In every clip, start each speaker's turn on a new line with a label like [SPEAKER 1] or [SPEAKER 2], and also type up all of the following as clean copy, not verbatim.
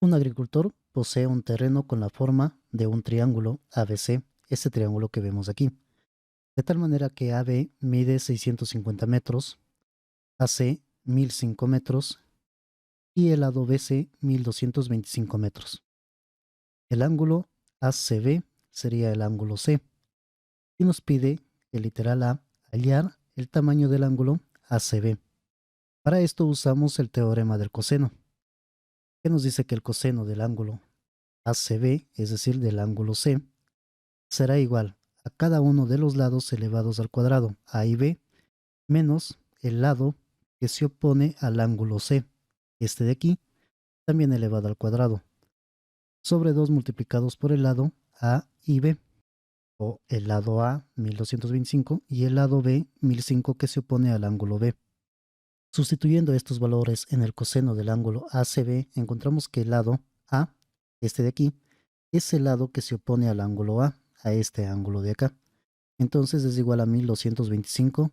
[SPEAKER 1] Un agricultor posee un terreno con la forma de un triángulo ABC, este triángulo que vemos aquí, de tal manera que AB mide 650 metros, AC 1005 metros y el lado BC 1225 metros. El ángulo ACB sería el ángulo C y nos pide el literal A hallar el tamaño del ángulo ACB. Para esto usamos el teorema del coseno, que nos dice que el coseno del ángulo ACB, es decir, del ángulo C, será igual a cada uno de los lados elevados al cuadrado, A y B, menos el lado que se opone al ángulo C, este de aquí, también elevado al cuadrado, sobre 2 multiplicados por el lado A y B, o el lado A, 1225, y el lado B, 1005, que se opone al ángulo B. Sustituyendo estos valores en el coseno del ángulo ACB, encontramos que el lado A, este de aquí, es el lado que se opone al ángulo a este ángulo de acá. Entonces es igual a 1225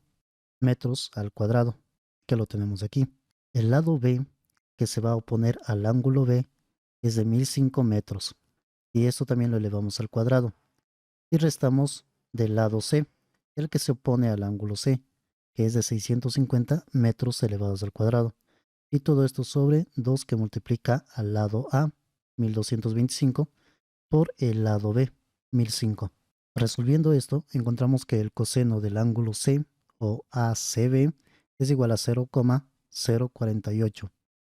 [SPEAKER 1] metros al cuadrado, que lo tenemos aquí. El lado B, que se va a oponer al ángulo B, es de 1005 metros, y esto también lo elevamos al cuadrado. Y restamos del lado C, el que se opone al ángulo C, que es de 650 metros elevados al cuadrado. Y todo esto sobre 2 que multiplica al lado A, 1225, por el lado B, 1005. Resolviendo esto, encontramos que el coseno del ángulo C, o ACB, es igual a 0,048.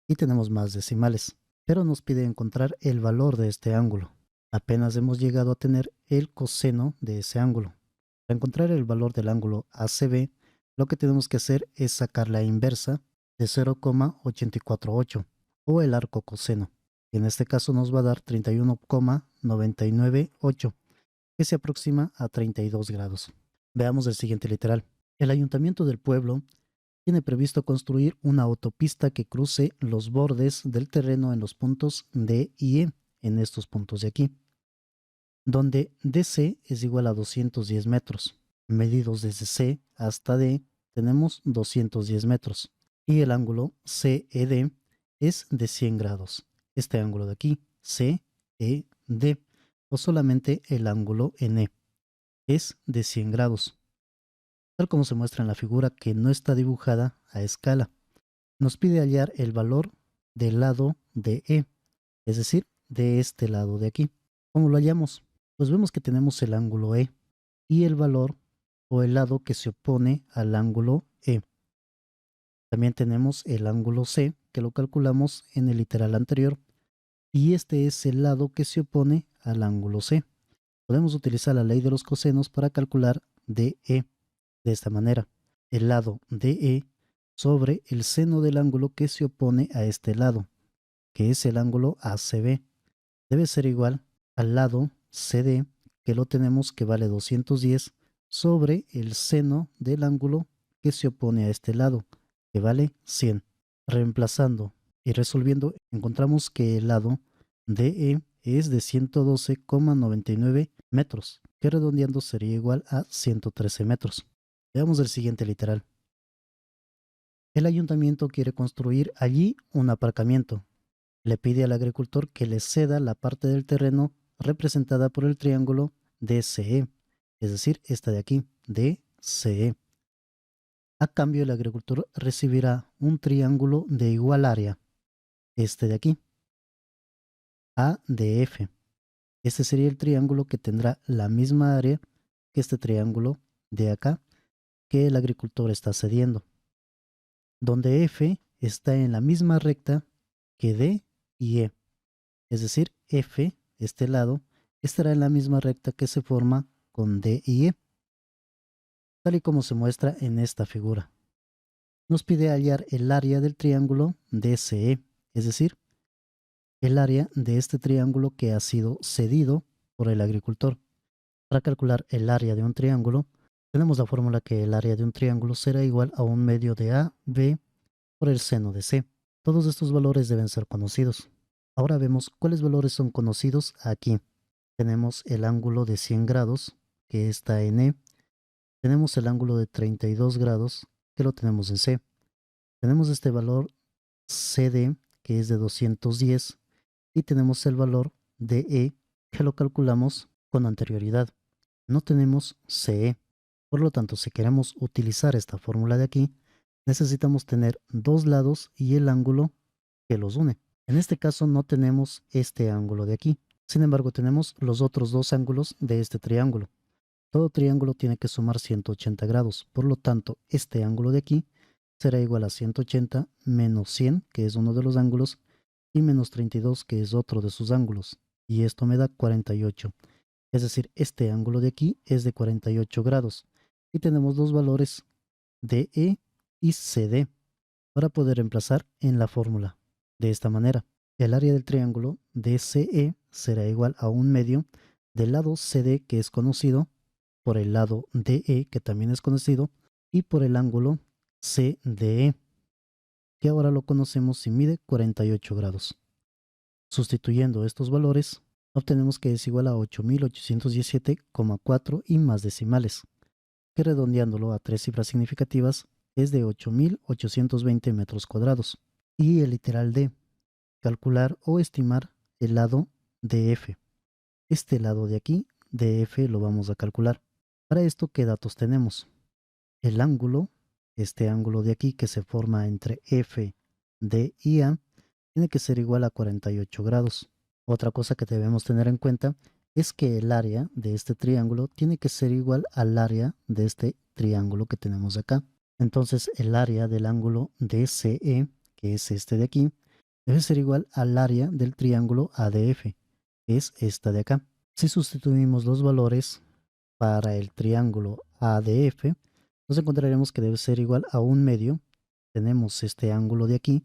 [SPEAKER 1] Y tenemos más decimales, pero nos pide encontrar el valor de este ángulo. Apenas hemos llegado a tener el coseno de ese ángulo. Para encontrar el valor del ángulo ACB, lo que tenemos que hacer es sacar la inversa de 0,848, o el arco coseno. En este caso nos va a dar 31,998, que se aproxima a 32 grados. Veamos el siguiente literal. El ayuntamiento del pueblo tiene previsto construir una autopista que cruce los bordes del terreno en los puntos D y E, en estos puntos de aquí, donde DC es igual a 210 metros. Medidos desde C hasta D tenemos 210 metros y el ángulo CED es de 100 grados. Este ángulo de aquí, CED, o solamente el ángulo NE, es de 100 grados, tal como se muestra en la figura que no está dibujada a escala. Nos pide hallar el valor del lado de E, es decir, de este lado de aquí. ¿Cómo lo hallamos? Pues vemos que tenemos el ángulo E y el valor o el lado que se opone al ángulo E. También tenemos el ángulo C, que lo calculamos en el literal anterior, y este es el lado que se opone al ángulo C. Podemos utilizar la ley de los cosenos para calcular DE de esta manera. El lado DE sobre el seno del ángulo que se opone a este lado, que es el ángulo ACB, debe ser igual al lado CD, que lo tenemos que vale 210, sobre el seno del ángulo que se opone a este lado, que vale 100. Reemplazando y resolviendo, encontramos que el lado DE es de 112,99 metros, que redondeando sería igual a 113 metros. Veamos el siguiente literal. El ayuntamiento quiere construir allí un aparcamiento. Le pide al agricultor que le ceda la parte del terreno representada por el triángulo DCE, es decir, esta de aquí, DCE. A cambio, el agricultor recibirá un triángulo de igual área, este de aquí, ADF. Este sería el triángulo que tendrá la misma área que este triángulo de acá, que el agricultor está cediendo, donde F está en la misma recta que D y E. Es decir, F, este lado, estará en la misma recta que se forma con D y E, tal y como se muestra en esta figura. Nos pide hallar el área del triángulo DCE, es decir, el área de este triángulo que ha sido cedido por el agricultor. Para calcular el área de un triángulo, tenemos la fórmula que el área de un triángulo será igual a un medio de AB por el seno de C. Todos estos valores deben ser conocidos. Ahora vemos cuáles valores son conocidos aquí. Tenemos el ángulo de 100 grados, que está en E. Tenemos el ángulo de 32 grados, que lo tenemos en C. Tenemos este valor CD, que es de 210, y tenemos el valor de E que lo calculamos con anterioridad. No tenemos CE. Por lo tanto, si queremos utilizar esta fórmula de aquí, necesitamos tener dos lados y el ángulo que los une. En este caso no tenemos este ángulo de aquí. Sin embargo, tenemos los otros dos ángulos de este triángulo. Todo triángulo tiene que sumar 180 grados. Por lo tanto, este ángulo de aquí será igual a 180 menos 100, que es uno de los ángulos, y menos 32, que es otro de sus ángulos. Y esto me da 48. Es decir, este ángulo de aquí es de 48 grados. Y tenemos dos valores, DE y CD, para poder reemplazar en la fórmula. De esta manera, el área del triángulo DCE será igual a un medio del lado CD, que es conocido, por el lado DE, que también es conocido, y por el ángulo CDE, que ahora lo conocemos si mide 48 grados. Sustituyendo estos valores, obtenemos que es igual a 8817,4 y más decimales, que redondeándolo a tres cifras significativas es de 8820 metros cuadrados. Y el literal D, calcular o estimar el lado DF. Este lado de aquí, DF, lo vamos a calcular. Para esto, ¿qué datos tenemos? El ángulo, este ángulo de aquí que se forma entre F, D y A, tiene que ser igual a 48 grados. Otra cosa que debemos tener en cuenta es que el área de este triángulo tiene que ser igual al área de este triángulo que tenemos acá. Entonces el área del ángulo DCE, que es este de aquí, debe ser igual al área del triángulo ADF, que es esta de acá. Si sustituimos los valores para el triángulo ADF, nos encontraremos que debe ser igual a un medio. Tenemos este ángulo de aquí,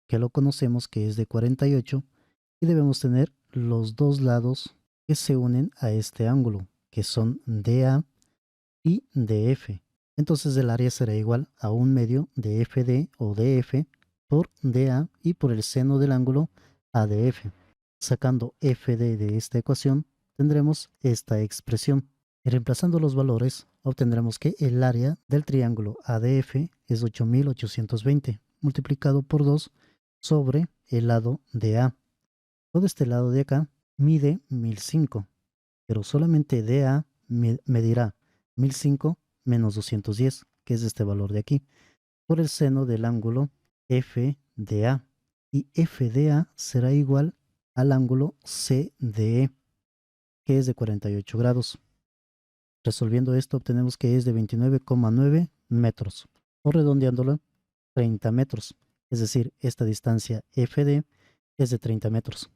[SPEAKER 1] que lo conocemos que es de 48, y debemos tener los dos lados que se unen a este ángulo, que son DA y DF. Entonces el área será igual a un medio de FD o DF por DA y por el seno del ángulo ADF. Sacando FD de esta ecuación, tendremos esta expresión. Y reemplazando los valores, obtendremos que el área del triángulo ADF es 8820 multiplicado por 2 sobre el lado de A. Todo este lado de acá mide 1005, pero solamente DA medirá 1005 menos 210, que es este valor de aquí, por el seno del ángulo FDA. Y FDA será igual al ángulo CDE, que es de 48 grados. Resolviendo esto, obtenemos que es de 29,9 metros, o redondeándolo, 30 metros. Es decir, esta distancia FD es de 30 metros.